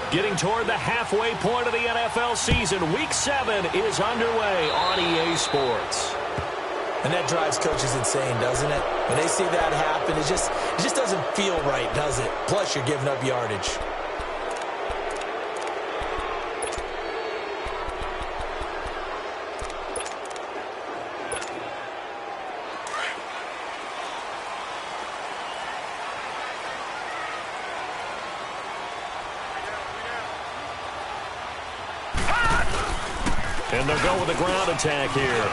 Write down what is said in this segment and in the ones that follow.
Getting toward the halfway point of the NFL season. Week 7 is underway on EA Sports. And that drives coaches insane, doesn't it? When they see that happen, it just doesn't feel right, does it? Plus, you're giving up yardage. And they'll go with a ground attack here.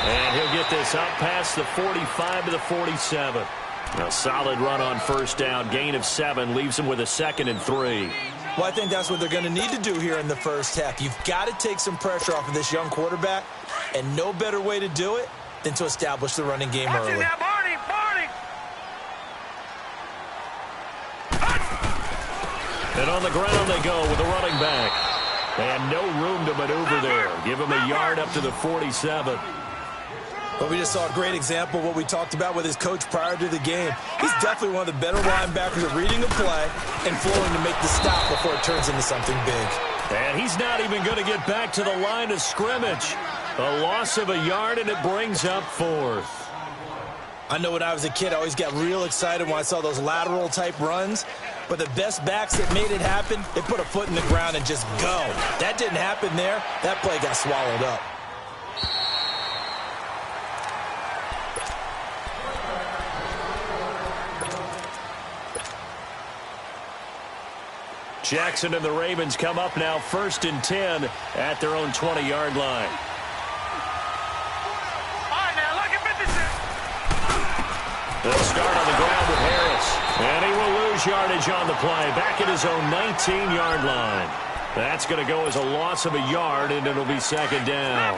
And he'll get this up past the 45 to the 47. A solid run on first down. Gain of 7 leaves him with a 2nd and 3. Well, I think that's what they're going to need to do here in the first half. You've got to take some pressure off of this young quarterback, and no better way to do it than to establish the running game early. And on the ground they go with a running back. And no room to maneuver there. Give him a yard up to the 47. But we just saw a great example of what we talked about with his coach prior to the game. He's definitely one of the better linebackers at reading the play and flowing to make the stop before it turns into something big. And he's not even going to get back to the line of scrimmage. A loss of a yard, and it brings up 4th. I know when I was a kid, I always got real excited when I saw those lateral-type runs. But the best backs that made it happen, they put a foot in the ground and just go. That didn't happen there. That play got swallowed up. Jackson and the Ravens come up now 1st and 10 at their own 20-yard line. They'll start on the ground with Harris. And he will lose yardage on the play. Back at his own 19-yard line. That's going to go as a loss of a yard, and it'll be 2nd down.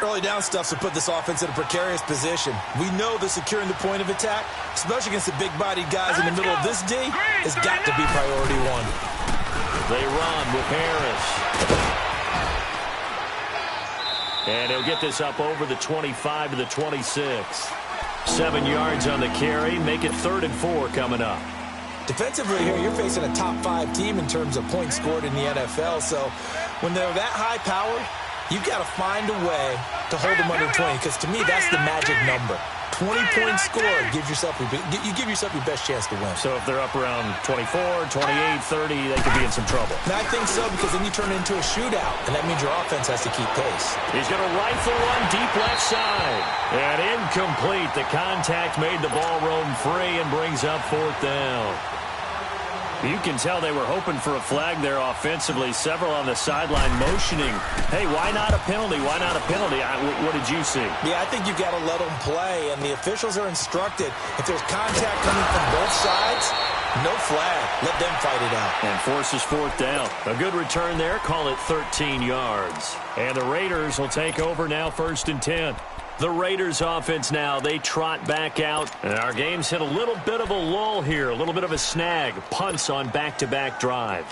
Early down stuff to put this offense in a precarious position. We know that securing the point of attack, especially against the big-bodied guys in the middle of this D, has got to be priority 1. They run with Harris. And he'll get this up over the 25 to the 26. 7 yards on the carry. Make it 3rd and 4 coming up. Defensively here, you're facing a top 5 team in terms of points scored in the NFL. So when they're that high powered, you've got to find a way to hold them under 20. Because to me, that's the magic number. 20-point score gives yourself your best chance to win. So if they're up around 24, 28, 30, they could be in some trouble. And I think so, because then you turn it into a shootout, and that means your offense has to keep pace. He's going to rifle one deep left side. And incomplete. The contact made the ball roam free and brings up 4th down. You can tell they were hoping for a flag there offensively. Several on the sideline motioning. Hey, why not a penalty? Why not a penalty? What did you see? Yeah, I think you've got to let them play, and the officials are instructed. If there's contact coming from both sides, no flag. Let them fight it out. And forces 4th down. A good return there. Call it 13 yards. And the Raiders will take over now 1st and 10. The Raiders offense now, they trot back out. And our game's hit a little bit of a lull here, a little bit of a snag. Punts on back-to-back drives.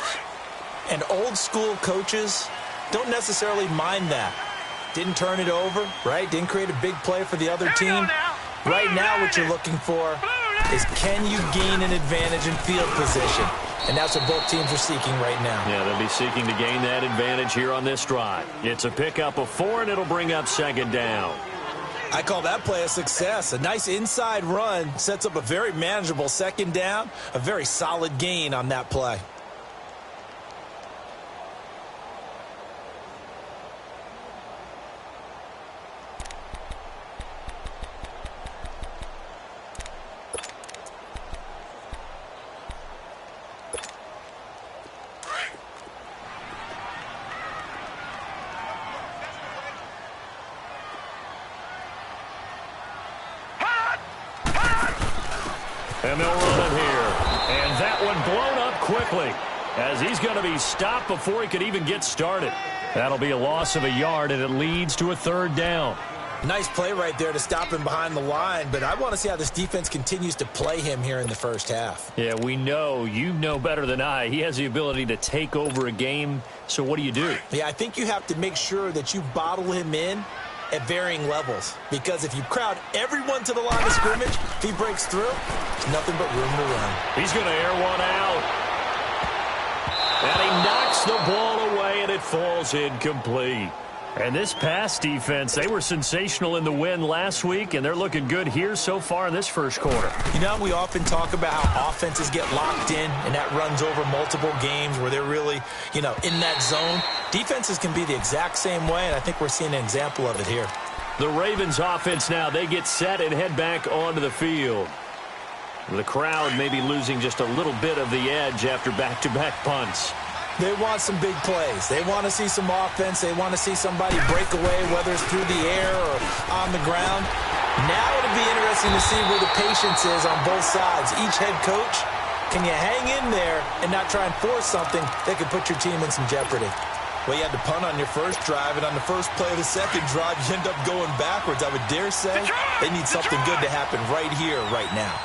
And old-school coaches don't necessarily mind that. Didn't turn it over, right? Didn't create a big play for the other team. Right now what you're looking for is, can you gain an advantage in field position? And that's what both teams are seeking right now. Yeah, they'll be seeking to gain that advantage here on this drive. It's a pickup of 4, and it'll bring up 2nd down. I call that play a success. A nice inside run sets up a very manageable 2nd down. A very solid gain on that play. And they'll run it here. And that one blown up quickly as he's going to be stopped before he could even get started. That'll be a loss of a yard, and it leads to a 3rd down. Nice play right there to stop him behind the line, but I want to see how this defense continues to play him here in the first half. Yeah, we know. You know better than I. He has the ability to take over a game, so what do you do? Yeah, I think you have to make sure that you bottle him in at varying levels, because if you crowd everyone to the line of scrimmage, if he breaks through, there's nothing but room to run. He's going to air one out. Tips the ball away, and it falls incomplete. And this pass defense, they were sensational in the win last week, and they're looking good here so far in this first quarter. You know, we often talk about how offenses get locked in, and that runs over multiple games where they're really, in that zone. Defenses can be the exact same way, and I think we're seeing an example of it here. The Ravens offense now, they get set and head back onto the field. The crowd may be losing just a little bit of the edge after back-to-back punts. They want some big plays. They want to see some offense. They want to see somebody break away, whether it's through the air or on the ground. Now it'll be interesting to see where the patience is on both sides. Each head coach, can you hang in there and not try and force something that could put your team in some jeopardy? Well, you had to punt on your first drive, and on the first play of the second drive, you end up going backwards. I would dare say they need something good to happen right here, right now.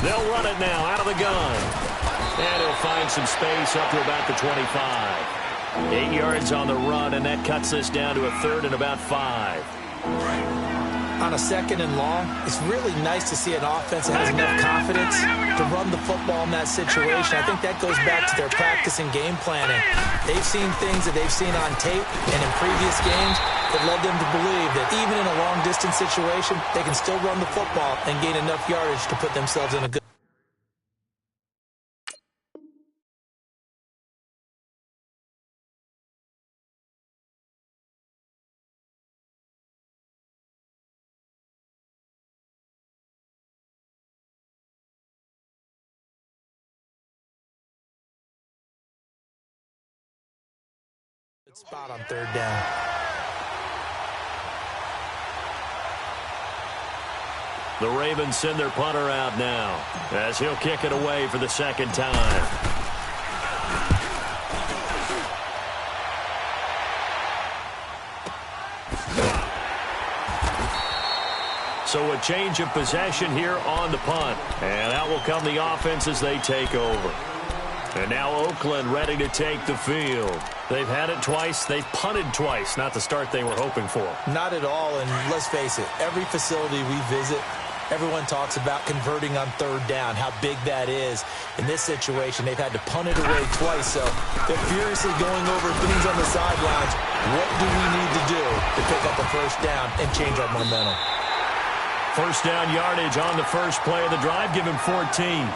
They'll run it now out of the gun. And he'll find some space up to about the 25. 8 yards on the run, and that cuts this down to a 3rd and about 5. On a 2nd and long, it's really nice to see an offense that has enough confidence to run the football in that situation. I think that goes back to their practice and game planning. They've seen things that they've seen on tape and in previous games that led them to believe that even in a long-distance situation, they can still run the football and gain enough yardage to put themselves in a good. Spot on 3rd down. The Ravens send their punter out now as he'll kick it away for the 2nd time. So a change of possession here on the punt. And out will come the offense as they take over. And now Oakland ready to take the field. They've had it twice. They've punted twice. Not the start they were hoping for. Not at all, and let's face it, every facility we visit, everyone talks about converting on 3rd down, how big that is. In this situation, they've had to punt it away twice, so they're furiously going over things on the sidelines. What do we need to do to pick up a 1st down and change our momentum? 1st down yardage on the first play of the drive. Give him 14.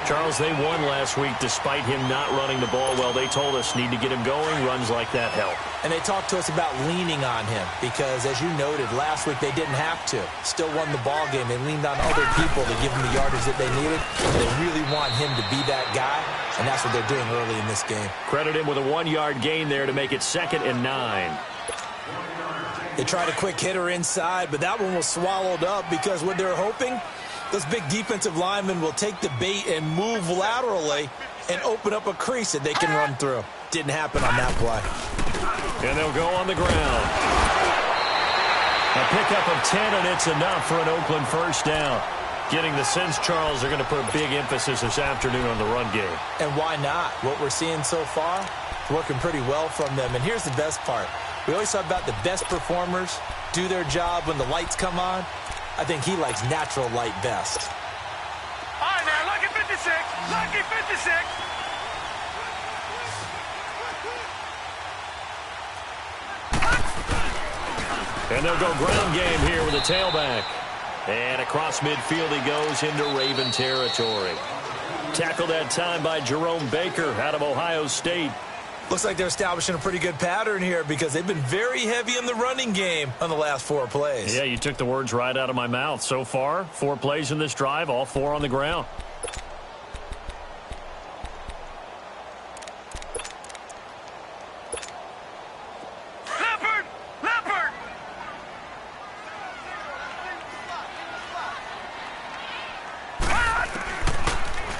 Charles, they won last week despite him not running the ball well. They told us need to get him going. Runs like that help. And they talked to us about leaning on him because, as you noted, last week they didn't have to. Still won the ball game. They leaned on other people to give them the yardage that they needed. They really want him to be that guy, and that's what they're doing early in this game. Credit him with a 1-yard gain there to make it 2nd and 9. They tried a quick hitter inside, but that one was swallowed up because what they're hoping, those big defensive linemen will take the bait and move laterally and open up a crease that they can run through. Didn't happen on that play. And they'll go on the ground. A pickup of 10, and it's enough for an Oakland 1st down. Getting the sense, Charles, they're going to put a big emphasis this afternoon on the run game. And why not? What we're seeing so far, working pretty well from them. And here's the best part. We always talk about the best performers do their job when the lights come on. I think he likes natural light best. All right, now, lucky 56. Lucky 56. And they'll go ground game here with a tailback. And across midfield he goes into Raven territory. Tackled that time by Jerome Baker out of Ohio State. Looks like they're establishing a pretty good pattern here because they've been very heavy in the running game on the last 4 plays. Yeah, you took the words right out of my mouth. So far, 4 plays in this drive, all 4 on the ground. Leopard! Leopard!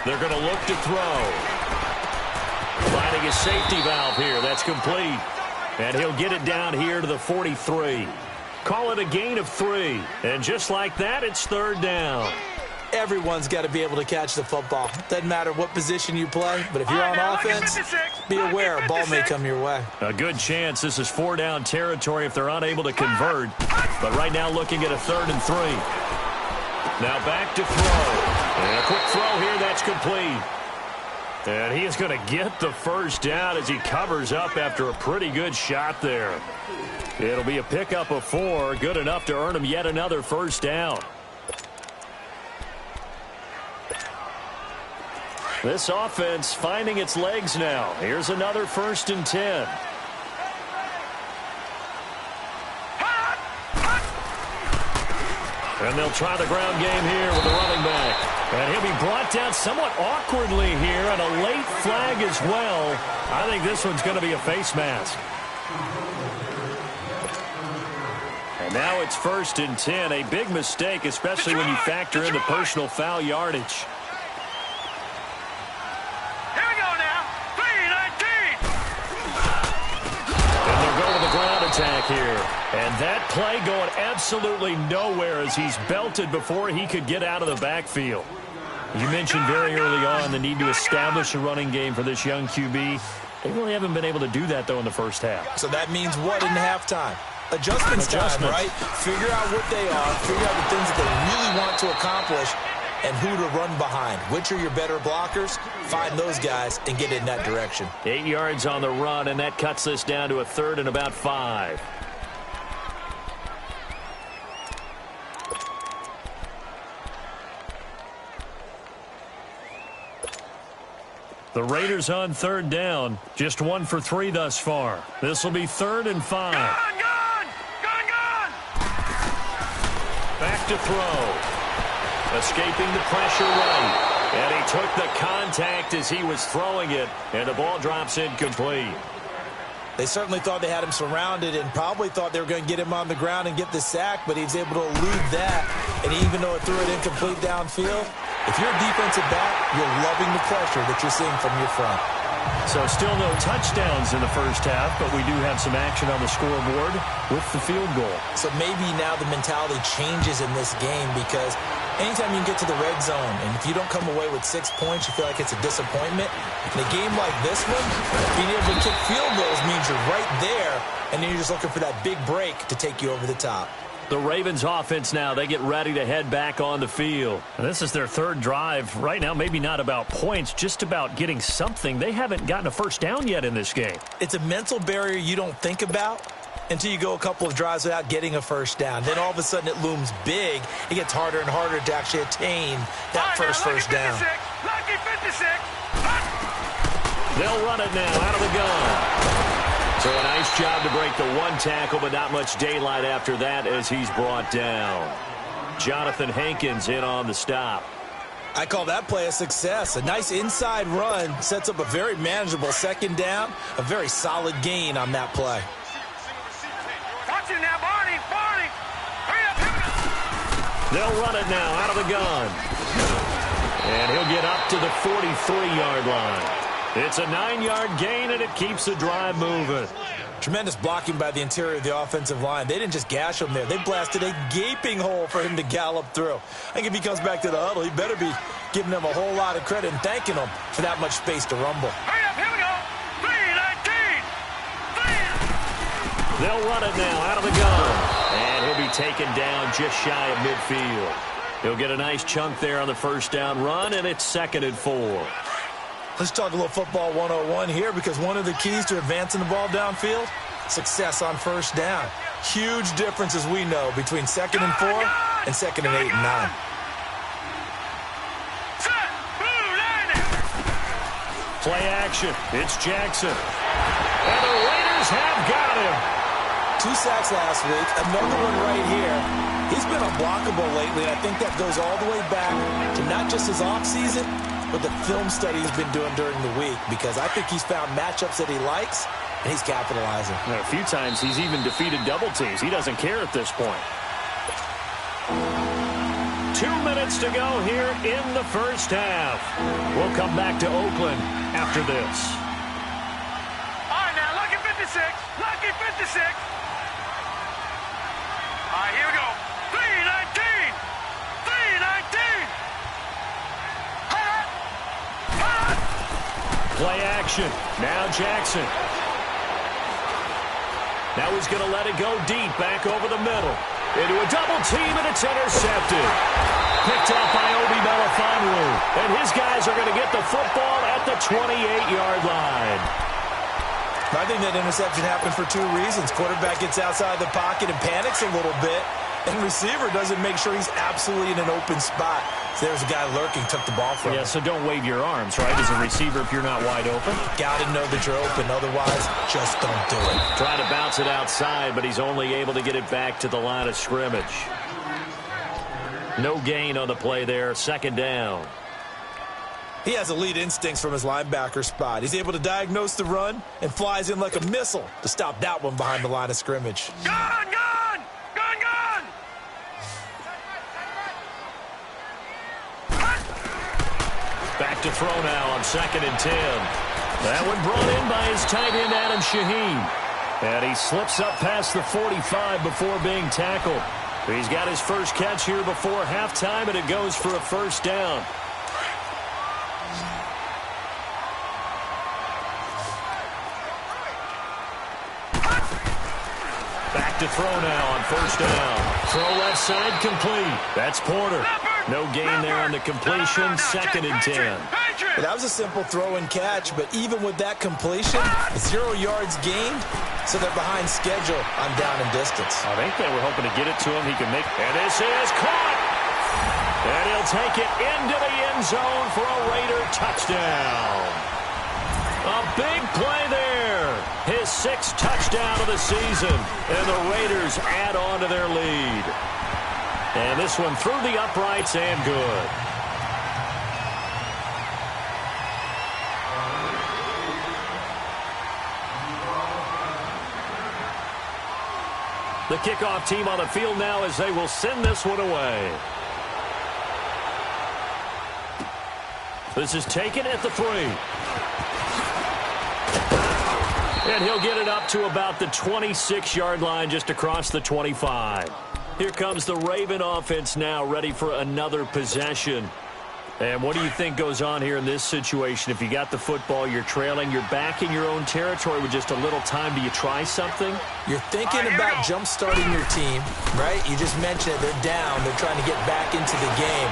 They're going to look to throw. Finding a safety valve here. That's complete. And he'll get it down here to the 43. Call it a gain of 3. And just like that, it's 3rd down. Everyone's got to be able to catch the football. Doesn't matter what position you play, but if you're on offense, be aware a ball may come your way. A good chance this is 4-down territory if they're unable to convert. But right now looking at a 3rd and 3. Now back to throw. And a quick throw here. That's complete. And he is going to get the first down as he covers up after a pretty good shot there. It'll be a pickup of 4, good enough to earn him yet another first down. This offense finding its legs now. Here's another 1st and 10. And they'll try the ground game here with the running back. And he'll be brought down somewhat awkwardly here, and a late flag as well. I think this one's going to be a face mask. And now it's 1st and 10. A big mistake, especially when you factor in the personal foul yardage. Here we go now. 3-19. And they'll go with the ground attack here. And that play going absolutely nowhere as he's belted before he could get out of the backfield. You mentioned very early on the need to establish a running game for this young QB. They really haven't been able to do that, though, in the first half. So that means what in halftime? Adjustments time, right? Figure out what they are, figure out the things that they really want to accomplish, and who to run behind. Which are your better blockers? Find those guys and get in that direction. 8 yards on the run, and that cuts this down to a 3rd and about 5. The Raiders on 3rd down. Just 1 for 3 thus far. This will be 3rd and 5. Gone! Back to throw. Escaping the pressure right. And he took the contact as he was throwing it. And the ball drops incomplete. They certainly thought they had him surrounded and probably thought they were going to get him on the ground and get the sack, but he was able to elude that. And even though it threw it incomplete downfield, if you're a defensive back, you're loving the pressure that you're seeing from your front. So still no touchdowns in the first half, but we do have some action on the scoreboard with the field goal. So maybe now the mentality changes in this game because anytime you can get to the red zone, and if you don't come away with 6 points, you feel like it's a disappointment. In a game like this one, being able to kick field goals means you're right there, and then you're just looking for that big break to take you over the top. The Ravens offense now, they get ready to head back on the field. And this is their 3rd drive. Right now, maybe not about points, just about getting something. They haven't gotten a first down yet in this game. It's a mental barrier you don't think about until you go a couple of drives without getting a first down. Then all of a sudden it looms big. It gets harder and harder to actually attain that first down. Lucky 56. They'll run it now out of the gun. So a nice job to break the 1 tackle, but not much daylight after that as he's brought down. Jonathan Hankins in on the stop. I call that play a success. A nice inside run sets up a very manageable 2nd down. A very solid gain on that play. Watch it now, Barney. Barney. Hurry up, hurry up. They'll run it now out of the gun. And he'll get up to the 43-yard line. It's a 9-yard gain, and it keeps the drive moving. Tremendous blocking by the interior of the offensive line. They didn't just gash him there. They blasted a gaping hole for him to gallop through. I think if he comes back to the huddle, he better be giving them a whole lot of credit and thanking them for that much space to rumble. Hurry up, here we go. 3-19. They'll run it now out of the gun. And he'll be taken down just shy of midfield. He'll get a nice chunk there on the first down run, and it's 2nd and 4. Let's talk a little football 101 here because one of the keys to advancing the ball downfield, success on first down. Huge difference, as we know, between 2nd and 4 and 2nd and 8 and 9. Play action. It's Jackson. And the Raiders have got him. 2 sacks last week, another one right here. He's been unblockable lately, and I think that goes all the way back to not just his offseason, but the film study he's been doing during the week, because I think he's found matchups that he likes, and he's capitalizing. And a few times he's even defeated double teams. He doesn't care at this point. 2 minutes to go here in the first half. We'll come back to Oakland after this. All right, now, lucky 56. Lucky 56. All right, here we go. 3-19. 3-19. Play action. Now Jackson. Now he's going to let it go deep, back over the middle. Into a double team, and it's intercepted. Picked up by Obi Melifonwu. And his guys are going to get the football at the 28-yard line. I think that interception happened for two reasons. Quarterback gets outside the pocket and panics a little bit, and receiver doesn't make sure he's absolutely in an open spot. So there's a guy lurking, took the ball from him. Yeah, so don't wave your arms, right, as a receiver if you're not wide open. Got to know that you're open. Otherwise, just don't do it. Trying to bounce it outside, but he's only able to get it back to the line of scrimmage. No gain on the play there. Second down. He has elite instincts from his linebacker spot. He's able to diagnose the run and flies in like a missile to stop that one behind the line of scrimmage. Gun, gun! Gun, gun! Back to throw now on 2nd and 10. That one brought in by his tight end, Adam Shaheen. And he slips up past the 45 before being tackled. He's got his first catch here before halftime, and it goes for a first down. Back to throw now on 1st down. Throw left side complete. That's Porter. No gain there on the completion. 2nd and 10. That was a simple throw and catch, but even with that completion, 0 yards gained, so they're behind schedule on down and distance. I think they were hoping to get it to him. He can make, and this is caught. And he'll take it into the end zone for a Raider touchdown. A big play there. His 6th touchdown of the season. And the Raiders add on to their lead. And this one through the uprights and good. The kickoff team on the field now as they will send this one away. This is taken at the 3. And he'll get it up to about the 26-yard line, just across the 25. Here comes the Raven offense now, ready for another possession. And what do you think goes on here in this situation? If you got the football, you're trailing, you're back in your own territory with just a little time. Do you try something? You're thinking about jump-starting your team, right? You just mentioned it. They're down. They're trying to get back into the game.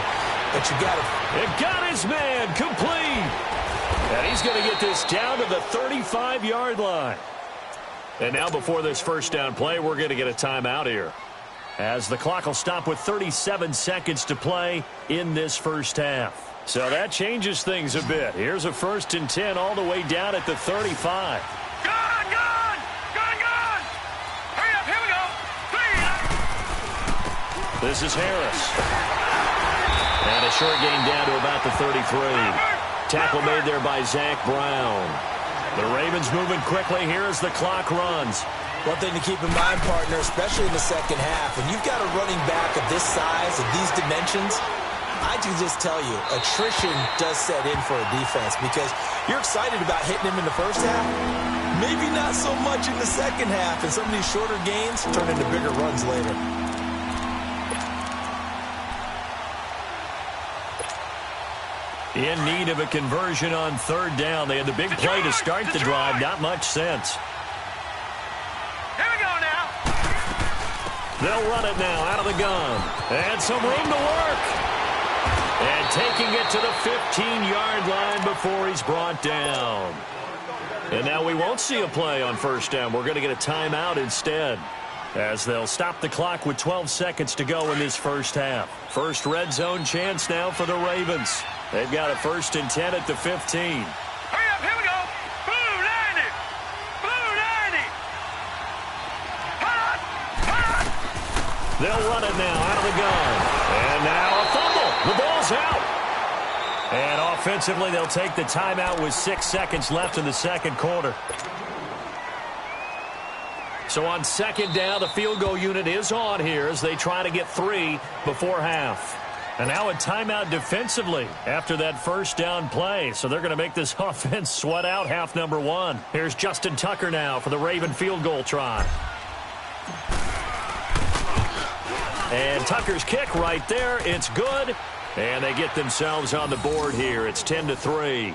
But you got to... It got his man complete. And he's going to get this down to the 35-yard line. And now before this first down play, we're going to get a timeout here, as the clock will stop with 37 seconds to play in this first half. So that changes things a bit. Here's a 1st and 10 all the way down at the 35. Gun, gun! Gun, gun! Hurry up, here we go! 3. This is Harris. And a short gain down to about the 33. Tackle made there by Zach Brown. The Ravens moving quickly here as the clock runs. One thing to keep in mind, partner, especially in the second half, when you've got a running back of this size, of these dimensions, I can just tell you, attrition does set in for a defense, because you're excited about hitting him in the first half, maybe not so much in the second half, and some of these shorter gains turn into bigger runs later. In need of a conversion on 3rd down. They had the big play to start the drive. Not much sense. Here we go now. They'll run it now out of the gun. And some room to work. And taking it to the 15-yard line before he's brought down. And now we won't see a play on 1st down. We're going to get a timeout instead, as they'll stop the clock with 12 seconds to go in this first half. First red zone chance now for the Ravens. They've got a 1st and 10 at the 15. Hurry up, here we go. Blue 90. Blue 90. Hot, hot. They'll run it now out of the gun. And now a fumble. The ball's out. And offensively, they'll take the timeout with 6 seconds left in the second quarter. So on 2nd down, the field goal unit is on here as they try to get 3 before half. And now a timeout defensively after that 1st down play. So they're going to make this offense sweat out half number 1. Here's Justin Tucker now for the Raven field goal try. And Tucker's kick right there. It's good. And they get themselves on the board here. It's 10-3.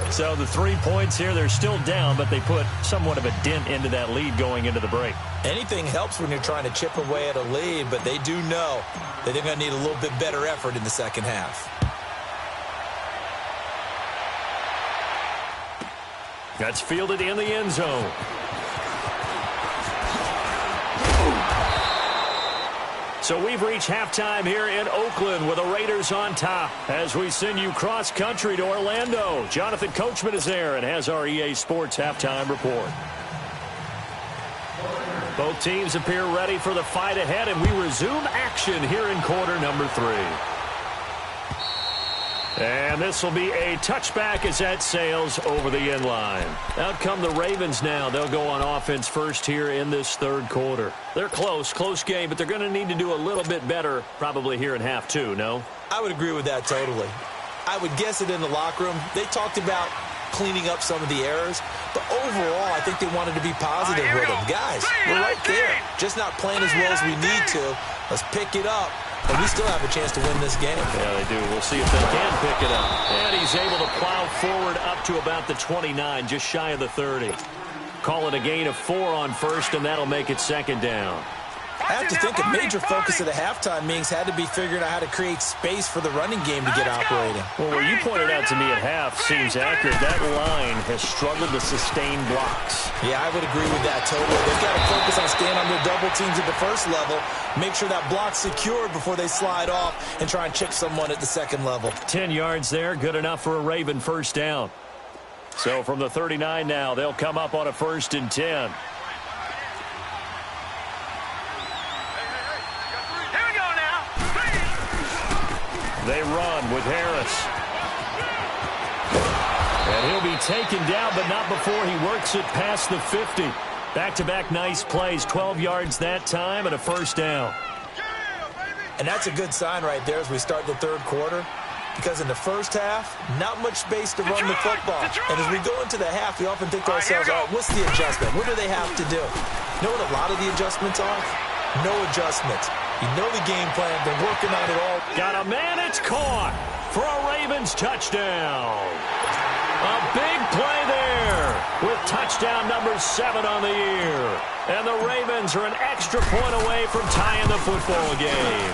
So the 3 points here, they're still down, but they put somewhat of a dent into that lead going into the break. Anything helps when you're trying to chip away at a lead, but they do know that they're going to need a little bit better effort in the second half. That's fielded in the end zone. So we've reached halftime here in Oakland with the Raiders on top as we send you cross-country to Orlando. Jonathan Coachman is there and has our EA Sports halftime report. Both teams appear ready for the fight ahead, and we resume action here in quarter number 3. And this will be a touchback as that sails over the end line. Out come the Ravens now. They'll go on offense first here in this third quarter. They're close game, but they're going to need to do a little bit better probably here in half 2, no? I would agree with that totally. I would guess it in the locker room. They talked about cleaning up some of the errors, but overall, I think they wanted to be positive with them. Guys, we're right there. Just not playing as well as we need to. Let's pick it up. And we still have a chance to win this game. Yeah, they do. We'll see if they can pick it up. And he's able to plow forward up to about the 29, just shy of the 30. Call it a gain of 4 on first, and that'll make it second down. I have to think a major focus of the halftime meetings had to be figuring out how to create space for the running game to get operating. Well, what you pointed out to me at half seems accurate. That line has struggled to sustain blocks. Yeah, I would agree with that totally. They've got to focus on staying on their double teams at the first level, make sure that block's secured before they slide off and try and chip someone at the second level. 10 yards there, good enough for a Raven first down. So from the 39 now, they'll come up on a 1st and 10. They run with Harris. And he'll be taken down, but not before he works it past the 50. Back-to-back nice plays, 12 yards that time, and a first down. And that's a good sign right there as we start the third quarter, because in the first half, not much space to run the football. And as we go into the half, we often think to ourselves, all right, what's the adjustment? What do they have to do? You know what a lot of the adjustments are? No adjustments. You know the game plan. Been working on it all. Got a man. It's caught for a Ravens touchdown. A big play there with touchdown number 7 on the year. And the Ravens are an extra point away from tying the football game.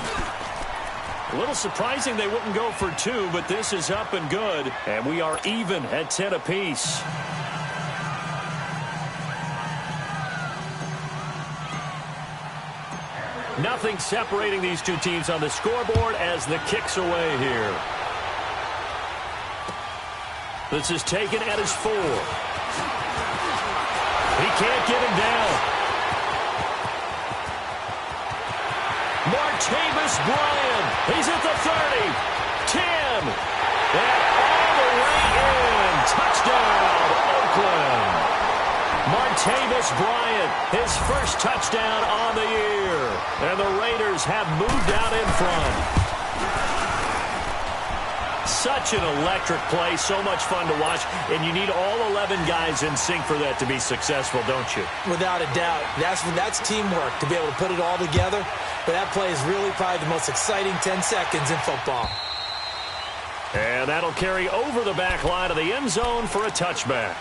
A little surprising they wouldn't go for 2, but this is up and good. And we are even at 10 apiece. Nothing separating these two teams on the scoreboard as the kick's away here. This is taken at his 4. He can't get him down. Martavis Bryant. He's at the 30. 10. And all the way in. Touchdown, Oakland. Martavis Bryant, his first touchdown on the year. And the Raiders have moved out in front. Such an electric play, so much fun to watch, and you need all 11 guys in sync for that to be successful, don't you? Without a doubt. That's teamwork, to be able to put it all together. But that play is really probably the most exciting 10 seconds in football. And that'll carry over the back line of the end zone for a touchback.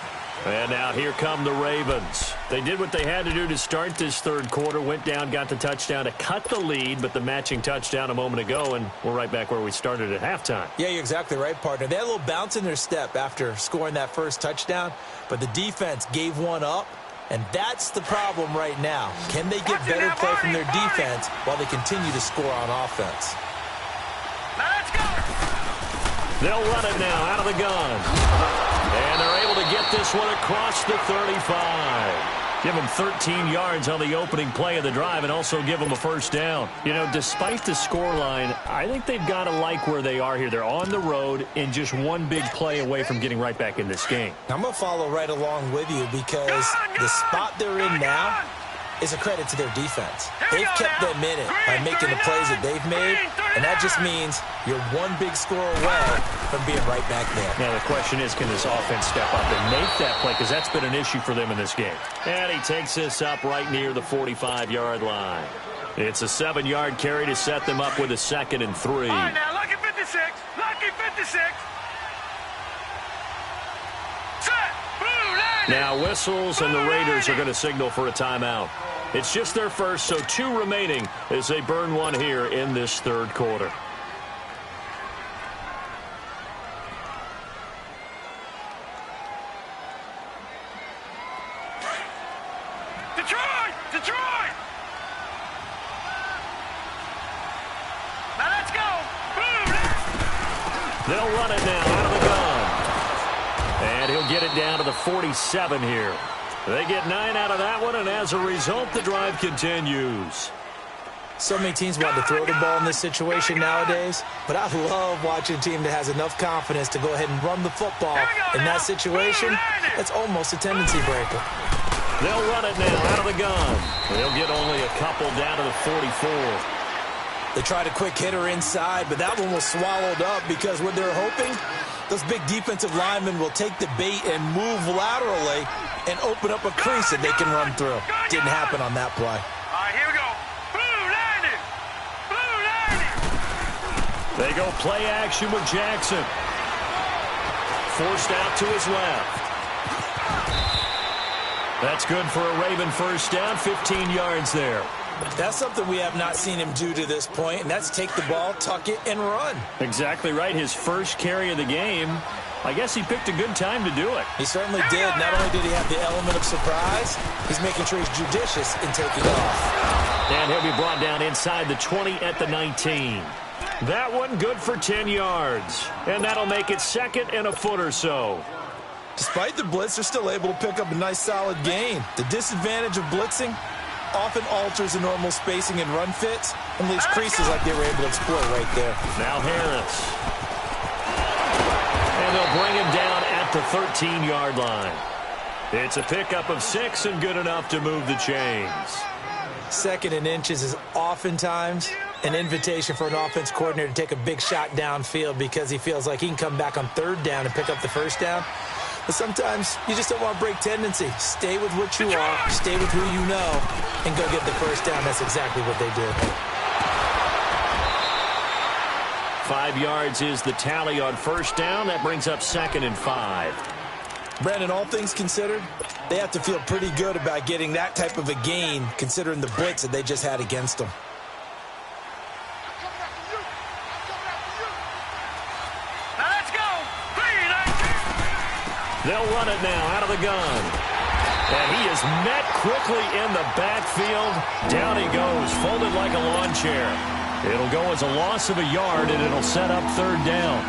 And now here come the Ravens. They did what they had to do to start this third quarter, went down, got the touchdown to cut the lead, but the matching touchdown a moment ago, and we're right back where we started at halftime. Yeah, you're exactly right, partner. They had a little bounce in their step after scoring that first touchdown, but the defense gave one up, and that's the problem right now. Can they get better play from their defense while they continue to score on offense? Let's go. They'll run it now out of the gun. And they're able to get this one across the 35. Give them 13 yards on the opening play of the drive and also give them a first down. You know, despite the scoreline, I think they've got to like where they are here. They're on the road and just one big play away from getting right back in this game. I'm going to follow right along with you because the spot they're in now is a credit to their defense. They've kept them in it by making the plays that they've made, and that just means you're one big score away from being right back there. Now the question is, can this offense step up and make that play? Because that's been an issue for them in this game. And he takes this up right near the 45-yard line. It's a 7-yard carry to set them up with a 2nd and 3. All right, now, lucky 56. Lucky 56. Now whistles, and the Raiders are going to signal for a timeout. It's just their first, so 2 remaining as they burn one here in this third quarter. They'll run it now out of the gun. And he'll get it down to the 47 here. They get 9 out of that one, and as a result, the drive continues. So many teams want to throw the ball in this situation nowadays, but I love watching a team that has enough confidence to go ahead and run the football. In that situation, that's almost a tendency breaker. They'll run it now out of the gun. They'll get only a couple down to the 44. They tried a quick hitter inside, but that one was swallowed up because what they're hoping, those big defensive linemen will take the bait and move laterally and open up a crease that they can run through. Didn't happen on that play. All right, here we go. Blue landing. Blue landing. They go play action with Jackson. Forced out to his left. That's good for a Raven first down, 15 yards there. That's something we have not seen him do to this point, and that's take the ball, tuck it, and run. Exactly right. His first carry of the game. I guess he picked a good time to do it. He certainly did. Not only did he have the element of surprise, he's making sure he's judicious in taking off. And he'll be brought down inside the 20 at the 19. That one good for 10 yards. And that'll make it second and a foot or so. Despite the blitz, they're still able to pick up a nice solid gain. The disadvantage of blitzing often alters the normal spacing and run fits and leaves creases like they were able to exploit right there. Now Harris. And they'll bring him down at the 13-yard line. It's a pickup of 6 and good enough to move the chains. Second and inches is oftentimes an invitation for an offense coordinator to take a big shot downfield because he feels like he can come back on third down and pick up the first down. But sometimes you just don't want to break tendency. Stay with what you are, stay with who you know, and go get the first down. That's exactly what they did. 5 yards is the tally on first down. That brings up 2nd and 5. Brandon, all things considered, they have to feel pretty good about getting that type of a gain considering the blitz that they just had against them. Now let's go. They'll run it now out of the gun. And he is met quickly in the backfield. Down he goes, folded like a lawn chair. It'll go as a loss of a yard, and it'll set up third down.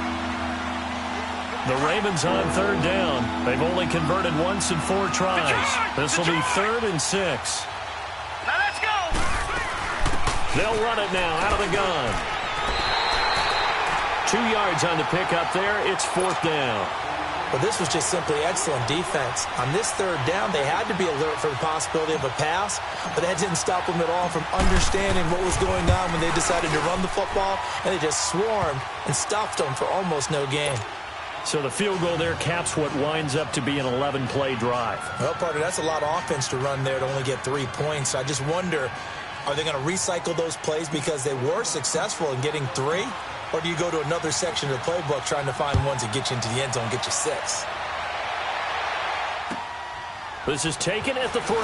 The Ravens on third down. They've only converted once in 4 tries. This will be 3rd and 6. Now let's go. They'll run it now out of the gun. 2 yards on the pickup there. It's 4th down. But this was just simply excellent defense. On this third down, they had to be alert for the possibility of a pass, but that didn't stop them at all from understanding what was going on when they decided to run the football, and they just swarmed and stopped them for almost no gain. So the field goal there caps what winds up to be an 11-play drive. Well, partner, that's a lot of offense to run there to only get 3 points. I just wonder, are they going to recycle those plays because they were successful in getting 3? Or do you go to another section of the playbook trying to find ones that get you into the end zone, get you 6? This is taken at the 3.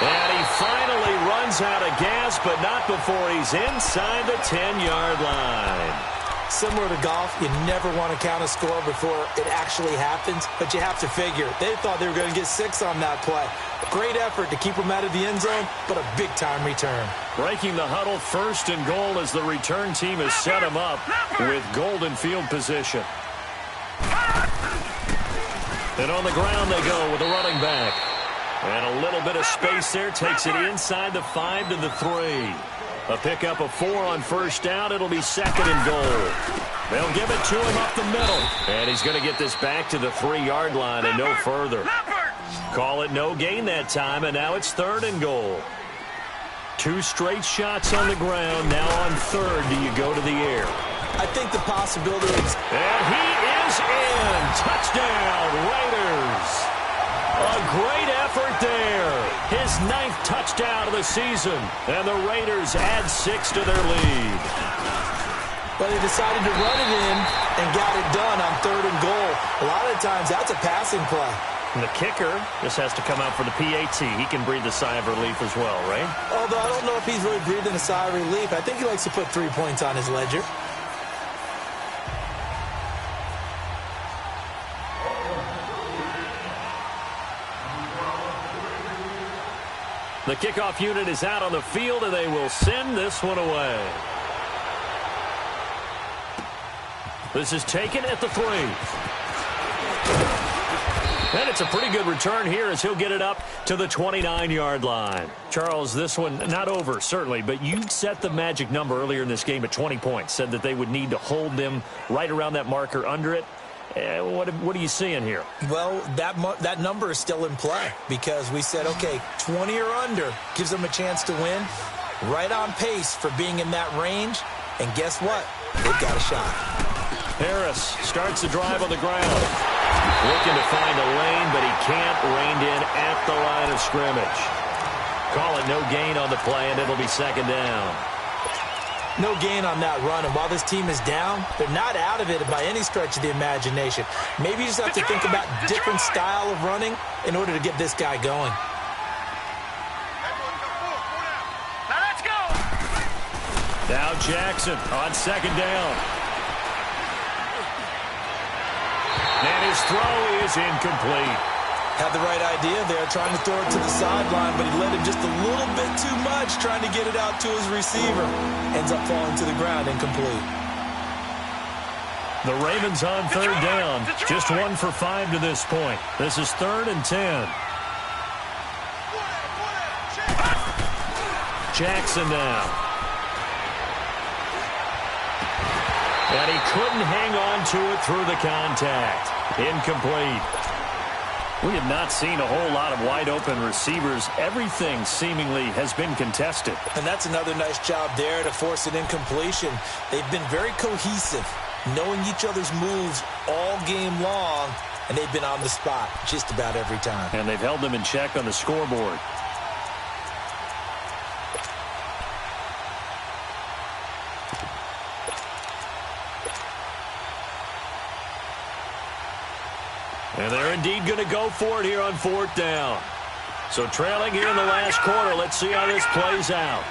And he finally runs out of gas, but not before he's inside the 10-yard line. Similar to golf, you never want to count a score before it actually happens, but you have to figure. They thought they were going to get 6 on that play. Great effort to keep them out of the end zone, but a big-time return. Breaking the huddle, 1st and goal as the return team has set him up with golden field position. And on the ground they go with a running back. And a little bit of space there takes it inside the 5 to the 3. A pickup of 4 on first down. It'll be 2nd and goal. They'll give it to him up the middle. And he's going to get this back to the 3-yard line and no further. Call it no gain that time, and now it's 3rd and goal. 2 straight shots on the ground. Now on 3rd, do you go to the air? I think the possibility is... And he is in. Touchdown, Raiders. A great effort there. His 9th touchdown of the season. And the Raiders add 6 to their lead. But they decided to run it in and got it done on 3rd and goal. A lot of times, that's a passing play. And the kicker just has to come out for the PAT. He can breathe a sigh of relief as well, right? Although I don't know if he's really breathing a sigh of relief. I think he likes to put 3 points on his ledger. The kickoff unit is out on the field, and they will send this one away. This is taken at the 3. And it's a pretty good return here as he'll get it up to the 29-yard line. Charles, this one not over, certainly, but you set the magic number earlier in this game at 20 points, said that they would need to hold them right around that marker under it. What are you seeing here? Well, that number is still in play because we said, okay, 20 or under gives them a chance to win. Right on pace for being in that range. And guess what? They've got a shot. Harris starts the drive on the ground. Looking to find a lane, but he can't. Reined in at the line of scrimmage. Call it no gain on the play, and it'll be second down. No gain on that run, and while this team is down, they're not out of it by any stretch of the imagination. Maybe you just have to think about different style of running in order to get this guy going. Now let's go. Now Jackson on second down. And his throw is incomplete. Had the right idea there, trying to throw it to the sideline, but he led him just a little bit too much, trying to get it out to his receiver. Ends up falling to the ground, incomplete. The Ravens on third down. Just 1 for 5 to this point. This is 3rd and 10. Jackson now. And he couldn't hang on to it through the contact. Incomplete. We have not seen a whole lot of wide-open receivers. Everything seemingly has been contested. And that's another nice job there to force an incompletion. They've been very cohesive, knowing each other's moves all game long, and they've been on the spot just about every time. And they've held them in check on the scoreboard. And they're indeed going to go for it here on 4th down. So trailing here in the last quarter. Let's see how this plays out.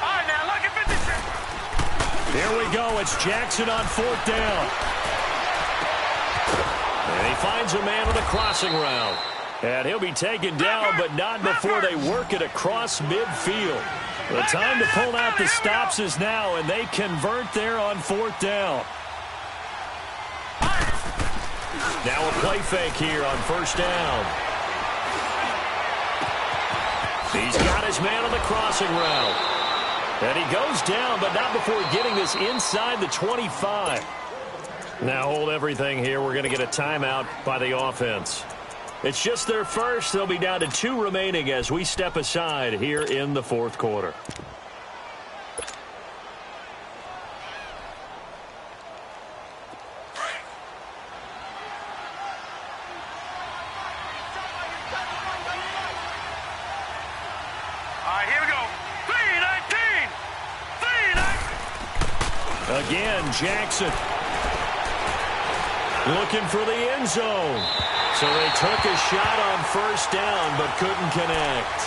All right, now look at 56. Here we go. It's Jackson on 4th down. And he finds a man on the crossing route. And he'll be taken down, but not before they work it across midfield. The time to pull out the stops is now, and they convert there on 4th down. Now a play fake here on 1st down. He's got his man on the crossing route. And he goes down, but not before getting this inside the 25. Now hold everything here. We're going to get a timeout by the offense. It's just their first. They'll be down to 2 remaining as we step aside here in the 4th quarter. Again, Jackson looking for the end zone. So they took a shot on 1st down, but couldn't connect.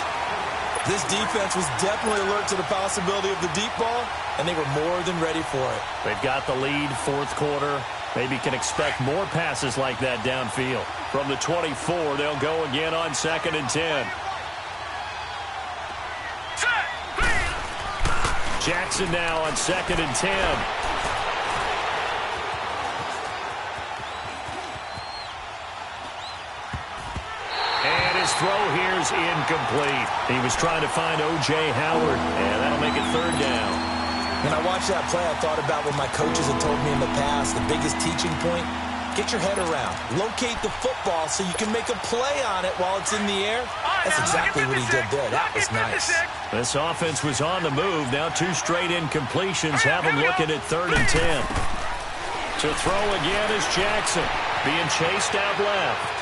This defense was definitely alert to the possibility of the deep ball, and they were more than ready for it. They've got the lead, 4th quarter. Maybe can expect more passes like that downfield. From the 24, they'll go again on 2nd and 10. Jackson now on 2nd and 10. And his throw here is incomplete. He was trying to find O.J. Howard, and that'll make it 3rd down. When I watched that play, I thought about what my coaches had told me in the past. The biggest teaching point, get your head around. Locate the football so you can make a play on it while it's in the air. That's exactly what he did there. That was nice. This offense was on the move. Now 2 straight incompletions have them looking at 3rd and 10. To throw again is Jackson, being chased out left.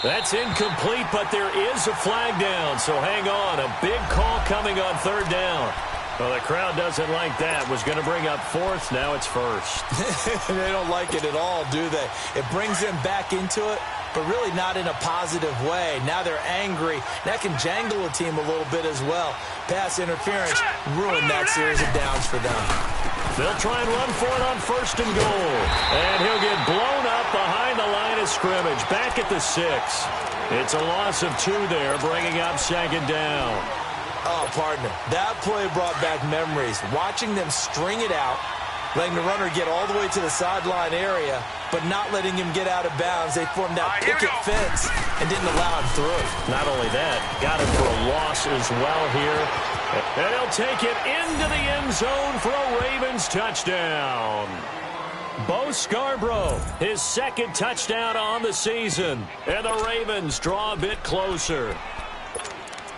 That's incomplete, but there is a flag down, so hang on. A big call coming on 3rd down. Well, the crowd doesn't like that. Was going to bring up 4th. Now it's 1st. They don't like it at all, do they? It brings them back into it, but really not in a positive way. Now they're angry. That can jangle a team a little bit as well. Pass interference ruined that series of downs for them. They'll try and run for it on 1st and goal. And he'll get blown up behind the line of scrimmage, back at the 6. It's a loss of 2 there, bringing up second down. Oh, partner, that play brought back memories. Watching them string it out, letting the runner get all the way to the sideline area, but not letting him get out of bounds. They formed that picket fence and didn't allow him through. Not only that, got him for a loss as well here. And he'll take it into the end zone for a Ravens touchdown. Bo Scarborough, his second touchdown on the season. And the Ravens draw a bit closer.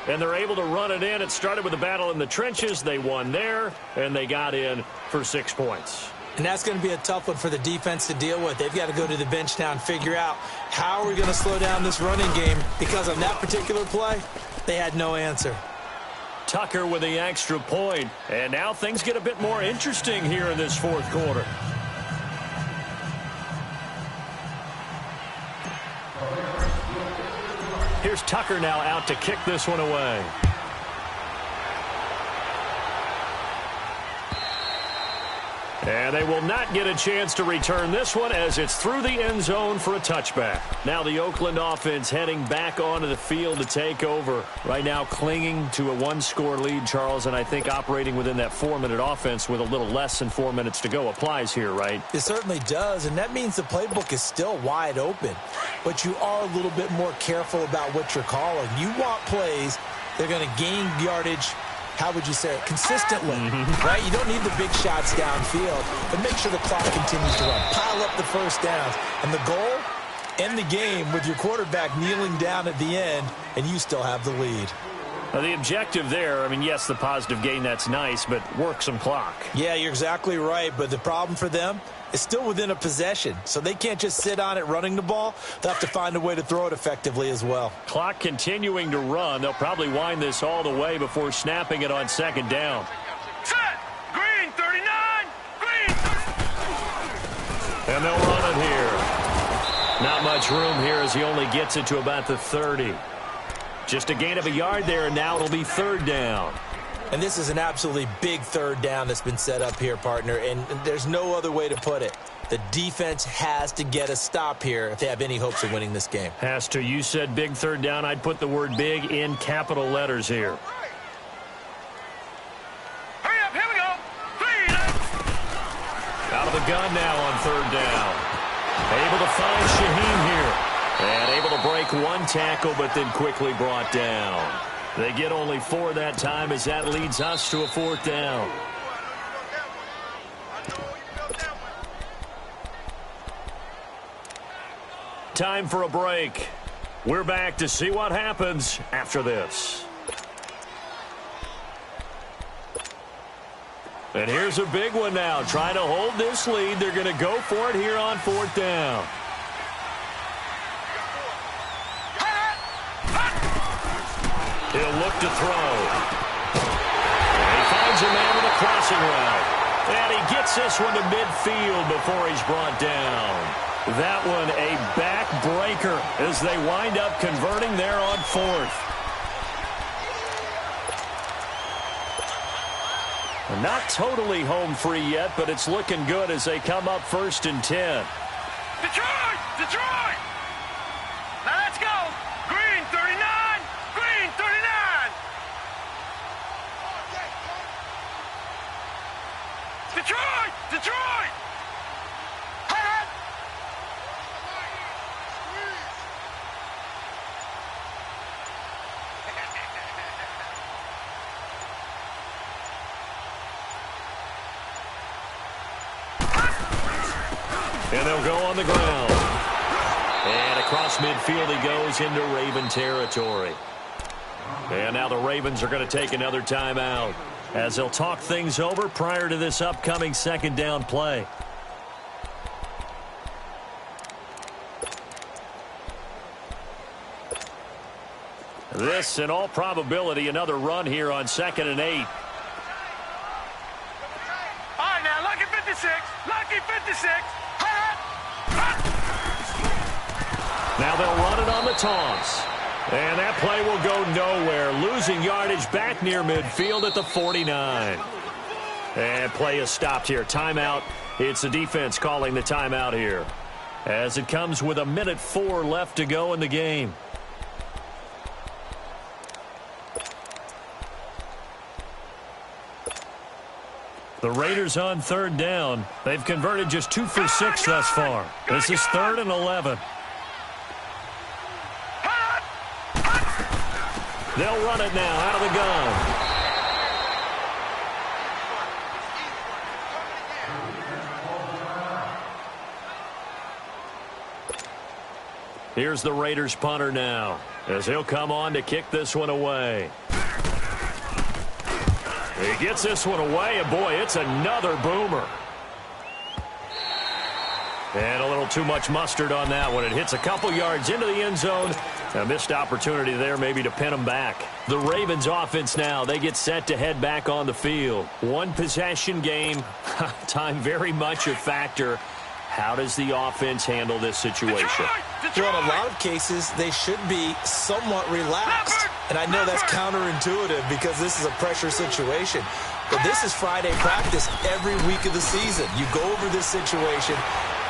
And they're able to run it in. It started with a battle in the trenches. They won there, and they got in for 6 points. And that's going to be a tough one for the defense to deal with. They've got to go to the bench now and figure out how are we going to slow down this running game, because on that particular play, they had no answer. Tucker with the extra point. And now things get a bit more interesting here in this fourth quarter. Here's Tucker now out to kick this one away. And they will not get a chance to return this one as it's through the end zone for a touchback. Now the Oakland offense heading back onto the field to take over. Right now clinging to a 1-score lead, Charles, and I think operating within that 4-minute offense with a little less than 4 minutes to go applies here, right? It certainly does, and that means the playbook is still wide open. But you are a little bit more careful about what you're calling. You want plays that are going to gain yardage, how would you say it, consistently, right? You don't need the big shots downfield, but make sure the clock continues to run. Pile up the first downs. And the goal, end the game with your quarterback kneeling down at the end, and you still have the lead. Now the objective there, I mean, yes, the positive gain, that's nice, but work some clock. Yeah, you're exactly right, but the problem for them is still within a possession, so they can't just sit on it running the ball. They'll have to find a way to throw it effectively as well. Clock continuing to run. They'll probably wind this all the way before snapping it on second down. Set. Green 39. Green. And they'll run it here. Not much room here as he only gets it to about the 30. Just a gain of a yard there, and now it'll be third down. And this is an absolutely big third down that's been set up here, partner, and there's no other way to put it. The defense has to get a stop here if they have any hopes of winning this game. Has to. You said big third down. I'd put the word big in capital letters here. Hurry up, here we go. Out of the gun now on third down. Able to find Shaheen here. And able to break one tackle, but then quickly brought down. They get only 4 that time as that leads us to a fourth down. Time for a break. We're back to see what happens after this. And here's a big one now. Trying to hold this lead. They're going to go for it here on fourth down. He'll look to throw. And he finds a man with a crossing route. And he gets this one to midfield before he's brought down. That one a backbreaker as they wind up converting there on fourth. Not totally home free yet, but it's looking good as they come up 1st and 10. Detroit! Detroit! Now let's go! Green 39! Green 39! Detroit! Detroit! Hot! And they'll go on the ground. And across midfield he goes into Raven territory. And now the Ravens are going to take another timeout as they'll talk things over prior to this upcoming second down play. This, in all probability, another run here on 2nd and 8. All right, now, lucky 56. Lucky 56. Now they'll run it on the toss. And that play will go nowhere. Losing yardage back near midfield at the 49. And play is stopped here. Timeout. It's the defense calling the timeout here. as it comes with 1:04 left to go in the game. The Raiders on 3rd down. They've converted just 2 for 6 thus far. This is 3rd and 11. They'll run it now out of the gun. Here's the Raiders punter now, as he'll come on to kick this one away. He gets this one away, and boy, it's another boomer. And a little too much mustard on that one. It hits a couple yards into the end zone. A missed opportunity there maybe to pin them back. The Ravens offense now, they get set to head back on the field. One possession game, time very much a factor. How does the offense handle this situation? Well, in a lot of cases, they should be somewhat relaxed. And I know that's counterintuitive because this is a pressure situation. But this is Friday practice every week of the season. You go over this situation,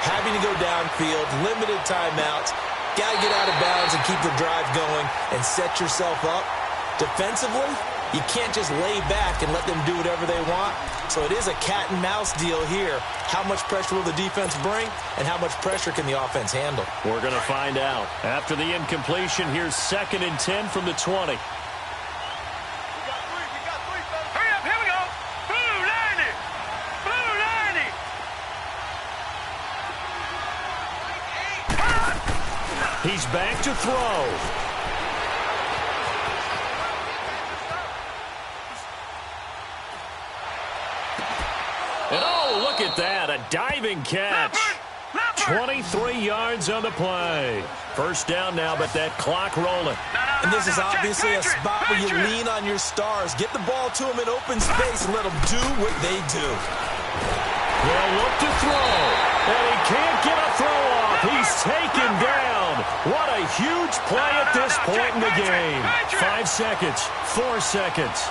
having to go downfield, limited timeouts, got to get out of bounds and keep the drive going and set yourself up. Defensively, you can't just lay back and let them do whatever they want. So it is a cat and mouse deal here. How much pressure will the defense bring, and how much pressure can the offense handle? We're going to find out. After the incompletion, here's 2nd and 10 from the 20. Hurry up, here we go. Blue 90. Blue 90. He's back to throw. And oh, look at that, a diving catch. 23 yards on the play. First down now, but that clock rolling. And this is obviously a spot where you lean on your stars. Get the ball to them in open space and let them do what they do. They'll look to throw, and he can't get a throw off. He's taken down. What a huge play at this point in the game. 5 seconds, 4 seconds.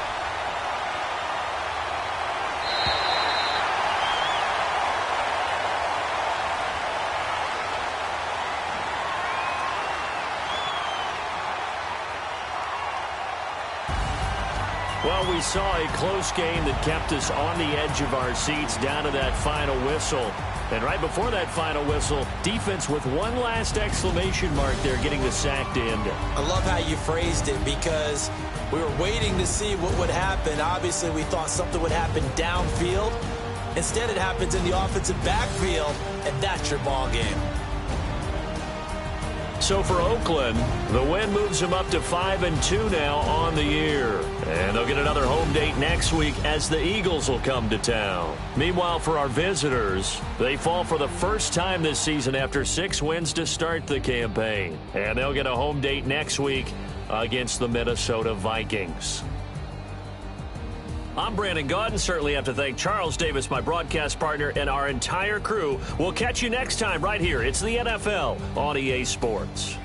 Well, we saw a close game that kept us on the edge of our seats down to that final whistle. And right before that final whistle, defense with one last exclamation mark there, getting the sack to end it. I love how you phrased it because we were waiting to see what would happen. Obviously, we thought something would happen downfield. Instead, it happens in the offensive backfield, and that's your ball game. So for Oakland, the win moves them up to 5-2 now on the year. And they'll get another home date next week as the Eagles will come to town. Meanwhile, for our visitors, they fall for the first time this season after 6 wins to start the campaign. And they'll get a home date next week against the Minnesota Vikings. I'm Brandon Gaudin. Certainly have to thank Charles Davis, my broadcast partner, and our entire crew. We'll catch you next time right here. It's the NFL on EA Sports.